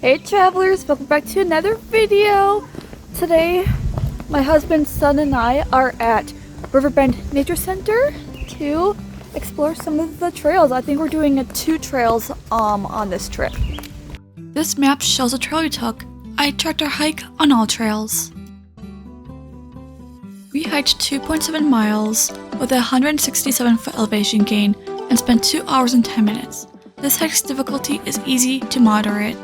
Hey travelers, welcome back to another video. Today, my husband, son, and I are at Riverbend Nature Center to explore some of the trails. I think we're doing 2 trails on this trip. This map shows the trail we took. I tracked our hike on all trails. We hiked 2.7 miles with a 167-foot elevation gain and spent 2 hours and 10 minutes. This hike's difficulty is easy to moderate.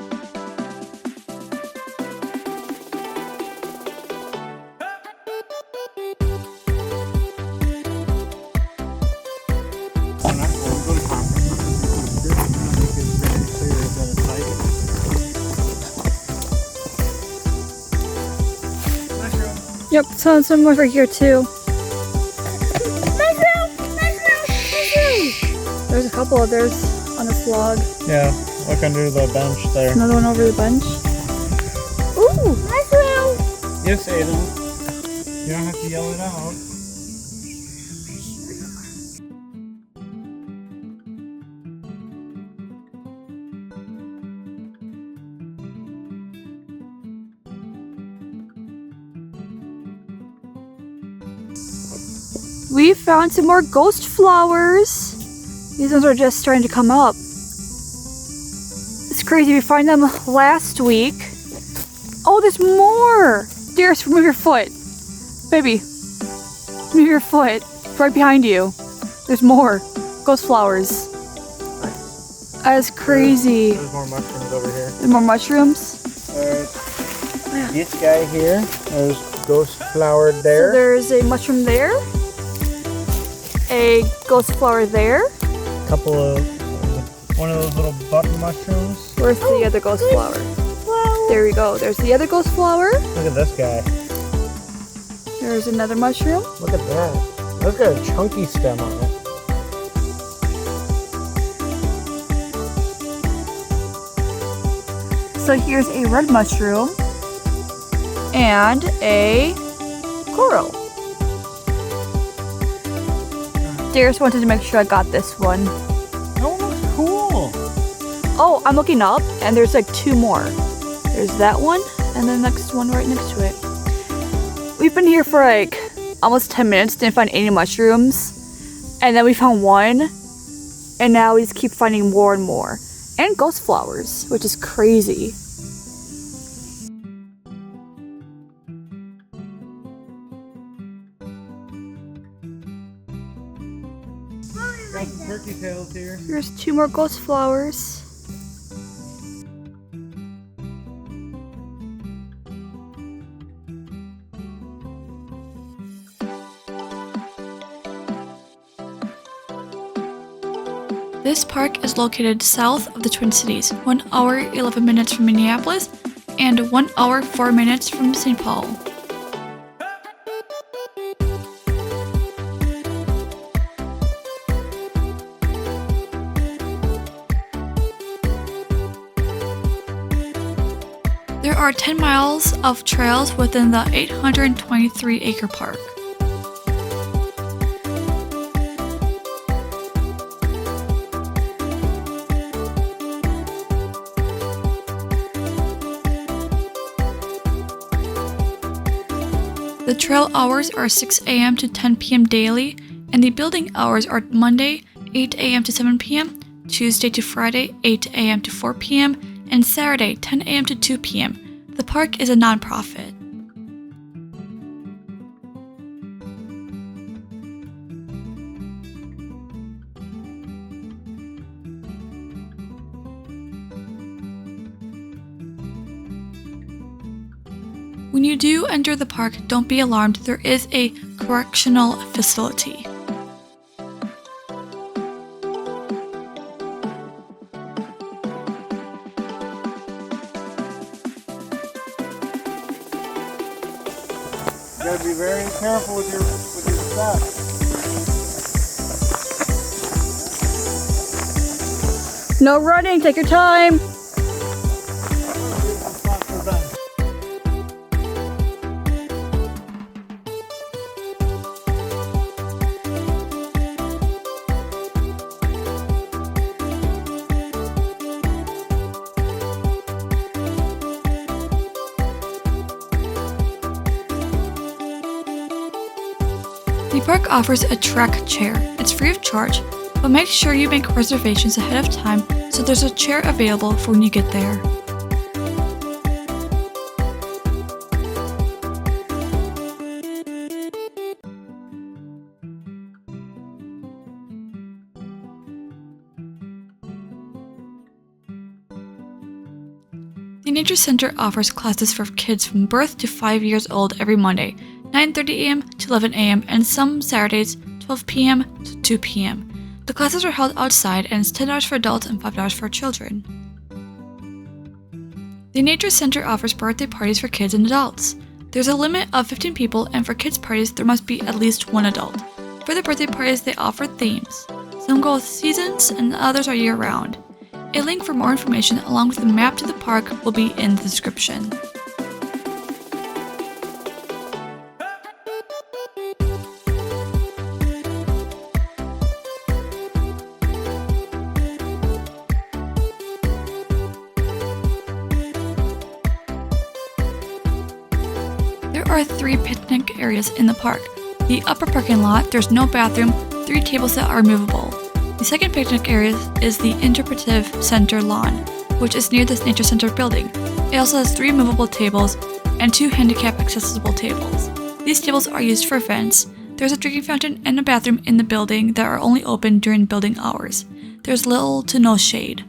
Yep, some over here too. There's a couple others on this log. Yeah, look under the bench there. Another one over the bench. Ooh, mushroom! Yes, Aiden. You don't have to yell it out. We found some more ghost flowers. These ones are just starting to come up. It's crazy, we find them last week. Oh, there's more! Darius, remove your foot. Baby, move your foot. It's right behind you. There's more ghost flowers. That's crazy. There's more mushrooms over here. There's more mushrooms? This guy here, there's ghost flower there. So there's a mushroom there. A ghost flower there. Couple of, one of those little button mushrooms. Where's the other ghost flower? There we go. There's the other ghost flower. Look at this guy. There's another mushroom. Look at that. That's got a chunky stem on it. So here's a red mushroom and a coral. Darius wanted to make sure I got this one. That one looks cool. Oh, I'm looking up and there's like 2 more. There's that one and the next one right next to it. We've been here for like almost 10 minutes, didn't find any mushrooms. And then we found one and now we just keep finding more and more. And ghost flowers, which is crazy. Got some turkey tails here. Here's 2 more ghost flowers. This park is located south of the Twin Cities, 1 hour 11 minutes from Minneapolis and 1 hour 4 minutes from St. Paul. There are 10 miles of trails within the 823-acre park. The trail hours are 6 a.m. to 10 p.m. daily, and the building hours are Monday, 8 a.m. to 7 p.m., Tuesday to Friday, 8 a.m. to 4 p.m., and Saturday, 10 a.m. to 2 p.m. The park is a non-profit. When you do enter the park, don't be alarmed, there is a correctional facility. You gotta be very careful with your steps. No running, take your time. The park offers a track chair. It's free of charge, but make sure you make reservations ahead of time so there's a chair available for when you get there. The Nature Center offers classes for kids from birth to 5 years old every Monday, 9:30 a.m. to 11 a.m. and some Saturdays, 12 p.m. to 2 p.m. The classes are held outside and it's $10 for adults and $5 for children. The Nature Center offers birthday parties for kids and adults. There's a limit of 15 people and for kids' parties there must be at least one adult. For the birthday parties they offer themes. Some go with seasons and others are year-round. A link for more information along with a map to the park will be in the description. There are 3 picnic areas in the park. The upper parking lot, there's no bathroom, 3 tables that are movable. The second picnic area is the Interpretive Center lawn, which is near this Nature Center building. It also has 3 movable tables and 2 handicap accessible tables. These tables are used for events. There's a drinking fountain and a bathroom in the building that are only open during building hours. There's little to no shade.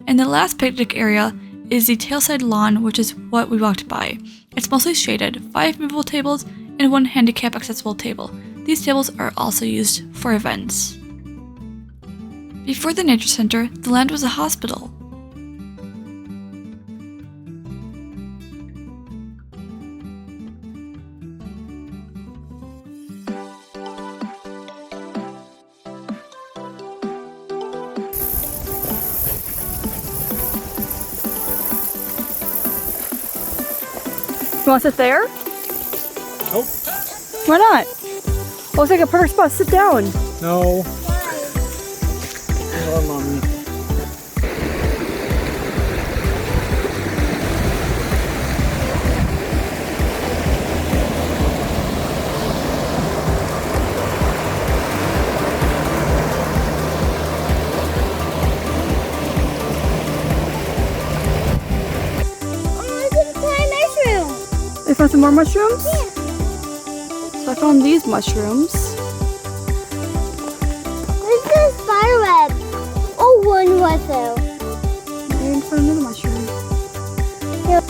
And the last picnic area is the tailside lawn, which is what we walked by. It's mostly shaded, 5 movable tables and 1 handicap accessible table. These tables are also used for events. Before the Nature Center, the land was a hospital. You want to sit there? Nope. Why not? Oh, it's like a perfect spot. Sit down. No. Oh, mommy. They found some more mushrooms? Yeah. So I found these mushrooms. Where's the spider web? Oh, one was there. They're in for another mushroom. Yeah.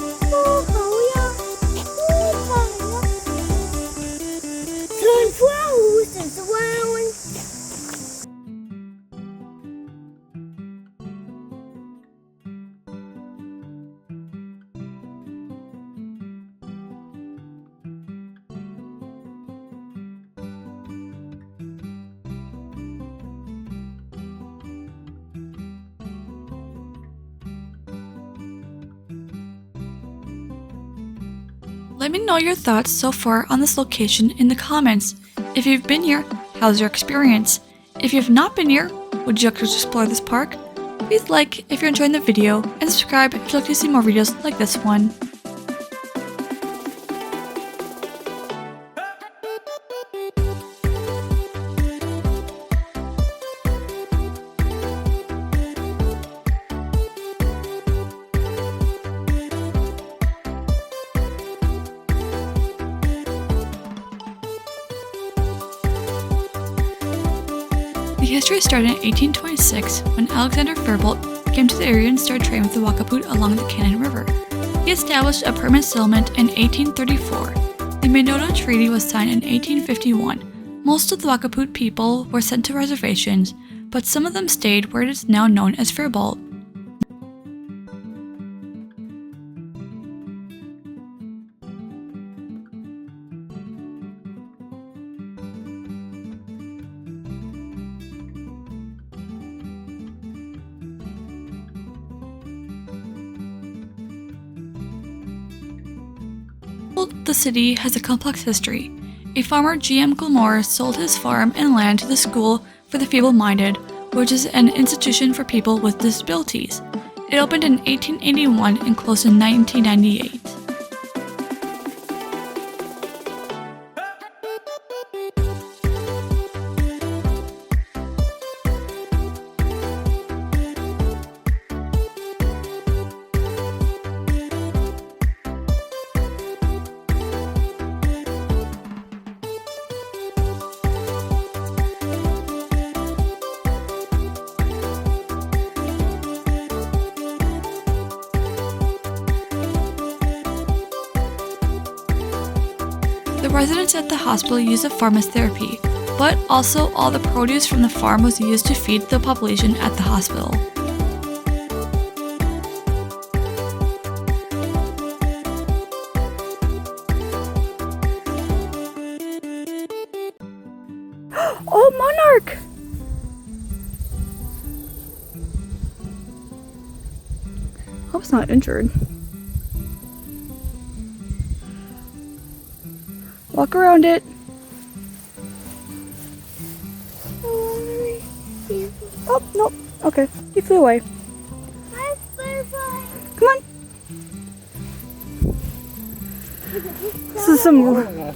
Let me know your thoughts so far on this location in the comments. If you've been here, how's your experience? If you've not been here, would you like to explore this park? Please like if you're enjoying the video and subscribe if you'd like to see more videos like this one. The history started in 1826 when Alexander Faribault came to the area and started trading with the Wakaput along the Cannon River. He established a permanent settlement in 1834. The Mayo Treaty was signed in 1851. Most of the Wakaput people were sent to reservations, but some of them stayed where it is now known as Faribault. The city has a complex history. A farmer, G.M. Gilmore, sold his farm and land to the School for the Feeble-Minded, which is an institution for people with disabilities. It opened in 1881 and closed in 1998. The residents at the hospital used the farm as therapy, but also all the produce from the farm was used to feed the population at the hospital. Oh, monarch! Hope it's not injured. Walk around it. Oh, nope. Okay. He flew away. Come on. This is some... It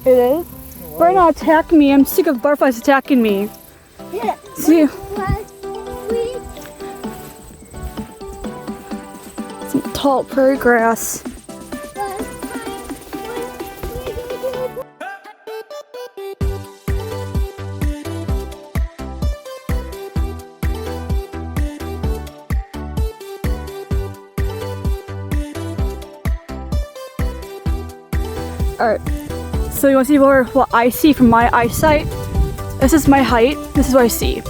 is? Better not attack me. I'm sick of butterflies attacking me. Yeah. See? Some tall prairie grass. Alright, so you want to see more what I see from my eyesight? This is my height, this is what I see.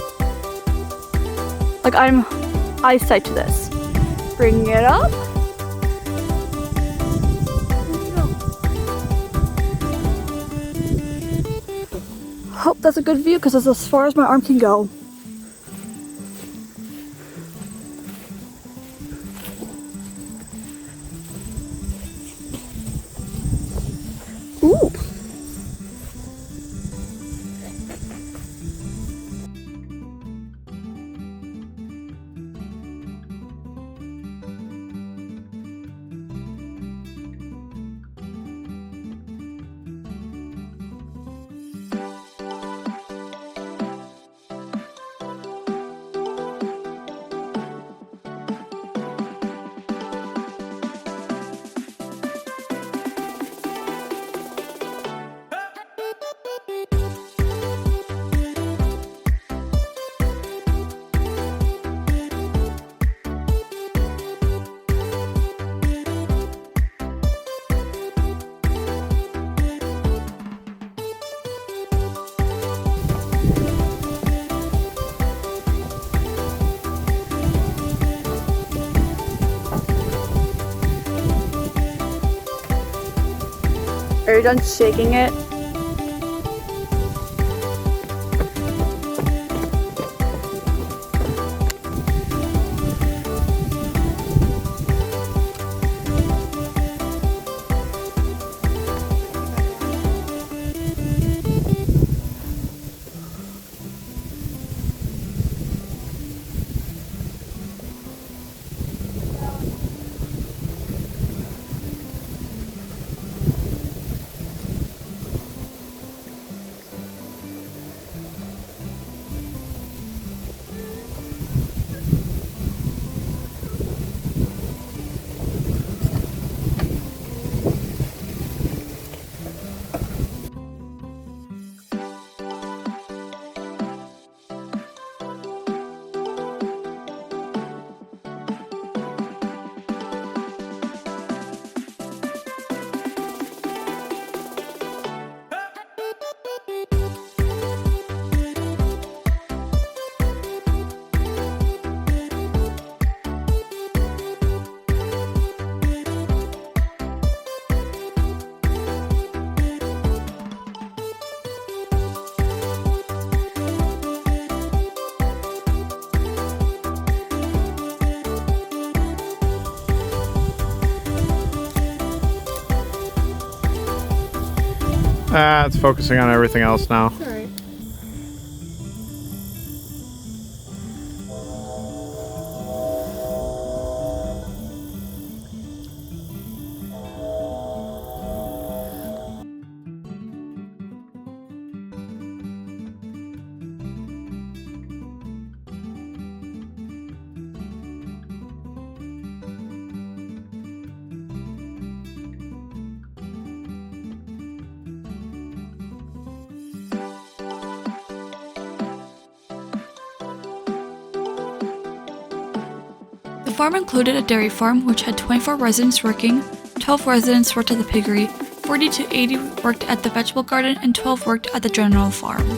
Like I'm eyesight to this. Bring it up. Hope that's a good view because that's as far as my arm can go. Ooh. Are you done shaking it? It's focusing on everything else now. Sorry. The farm included a dairy farm which had 24 residents working, 12 residents worked at the piggery, 4 40 to 80 worked at the vegetable garden and 12 worked at the general farm.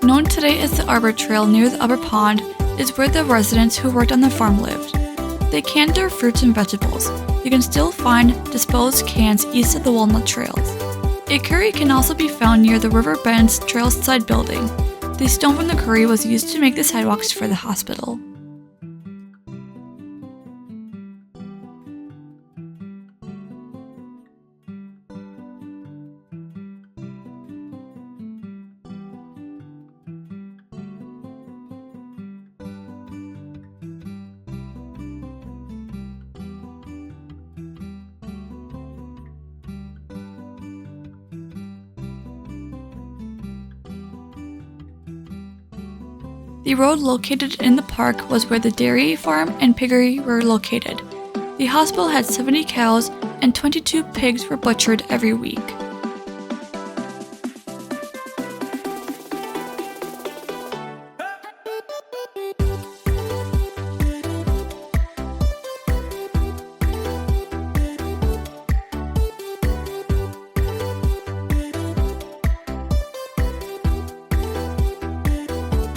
Known today as the Arbor Trail near the Upper Pond is where the residents who worked on the farm lived. They canned their fruits and vegetables. You can still find disposed cans east of the Walnut Trails. A curry can also be found near the River Bend's trailside building. The stone from the curry was used to make the sidewalks for the hospital. The road located in the park was where the dairy farm and piggery were located. The hospital had 70 cows and 22 pigs were butchered every week.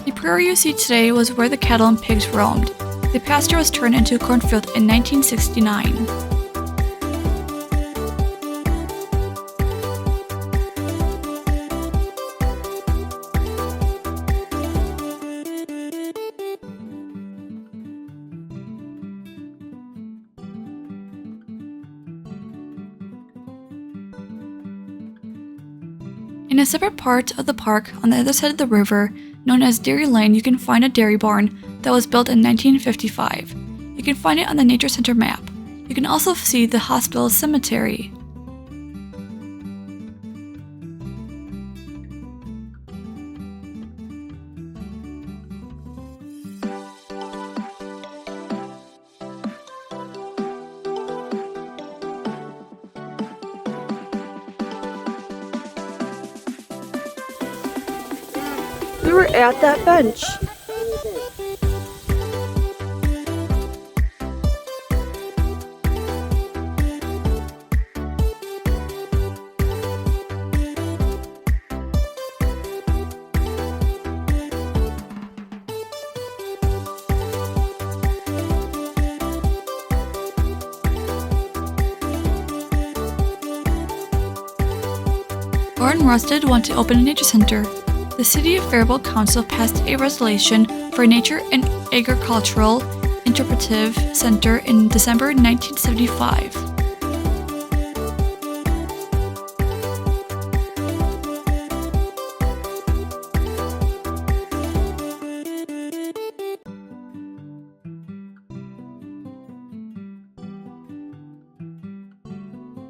The prairie you see today was where the cattle and pigs roamed. The pasture was turned into a cornfield in 1969. In a separate part of the park on the other side of the river, known as Dairy Lane, you can find a dairy barn that was built in 1955. You can find it on the Nature Center map. You can also see the hospital cemetery. We were at that bench. Flor and Rusted want to open a nature center. The City of Faribault Council passed a resolution for a Nature and Agricultural Interpretive Center in December 1975.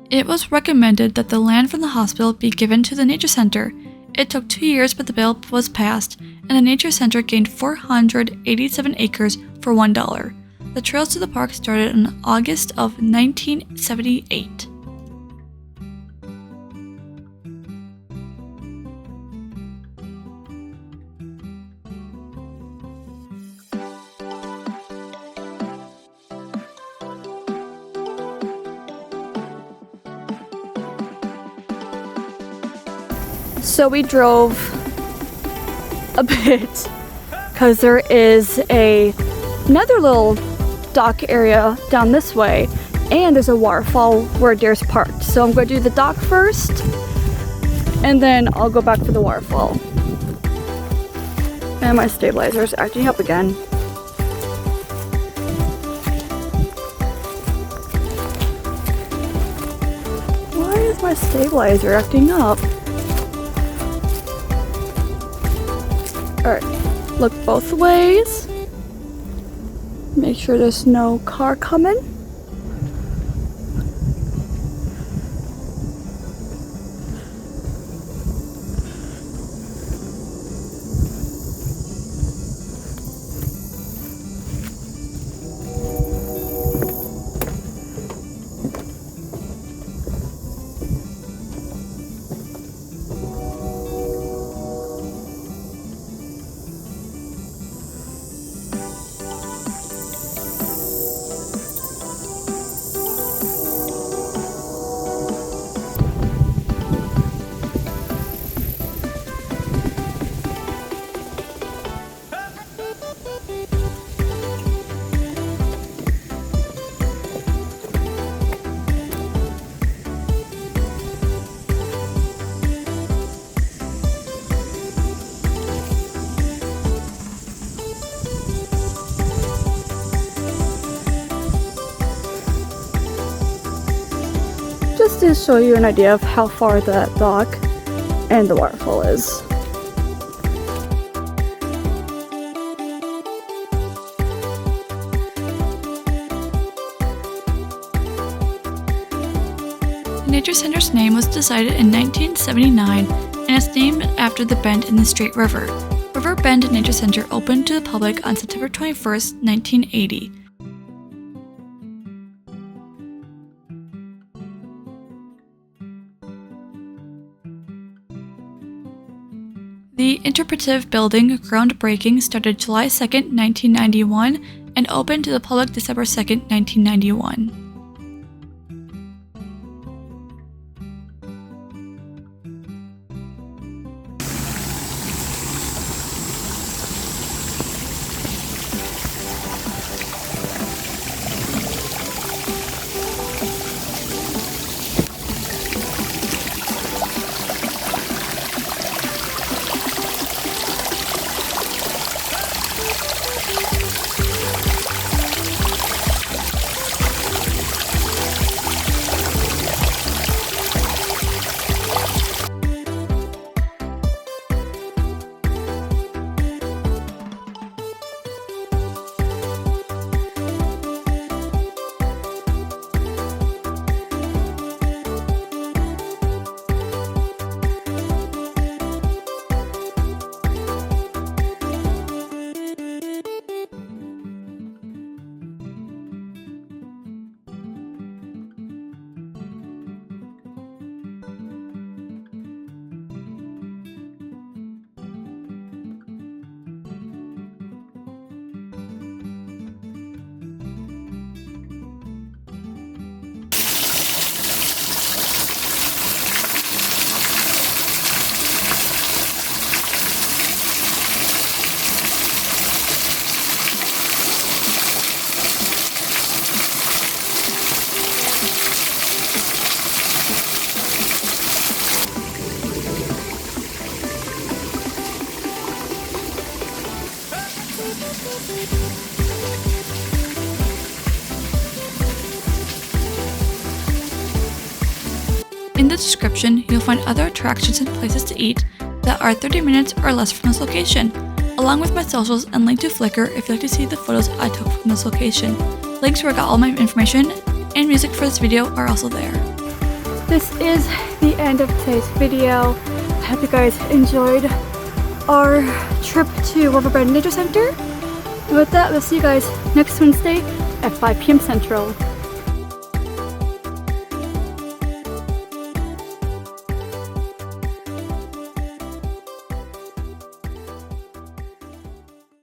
It was recommended that the land from the hospital be given to the Nature Center. It took 2 years, but the bill was passed, and the Nature Center gained 487 acres for $1. The trails to the park started in August of 1978. So we drove a bit because there is another little dock area down this way, and there's a waterfall where deer's parked. So I'm going to do the dock first, and then I'll go back for the waterfall. And my stabilizer's acting up again. Why is my stabilizer acting up? Alright, look both ways. Make sure there's no car coming. just to show you an idea of how far the dock and the waterfall is. The Nature Center's name was decided in 1979 and is named after the bend in the Straight River. River Bend Nature Center opened to the public on September 21st, 1980. The interpretive building groundbreaking started July 2nd, 1991 and opened to the public December 2nd, 1991. In the description, you'll find other attractions and places to eat that are 30 minutes or less from this location, along with my socials and link to Flickr if you'd like to see the photos I took from this location. Links where I got all my information and music for this video are also there. This is the end of today's video. I hope you guys enjoyed our trip to Riverbend Nature Center. And with that, we'll see you guys next Wednesday at 5 p.m. Central.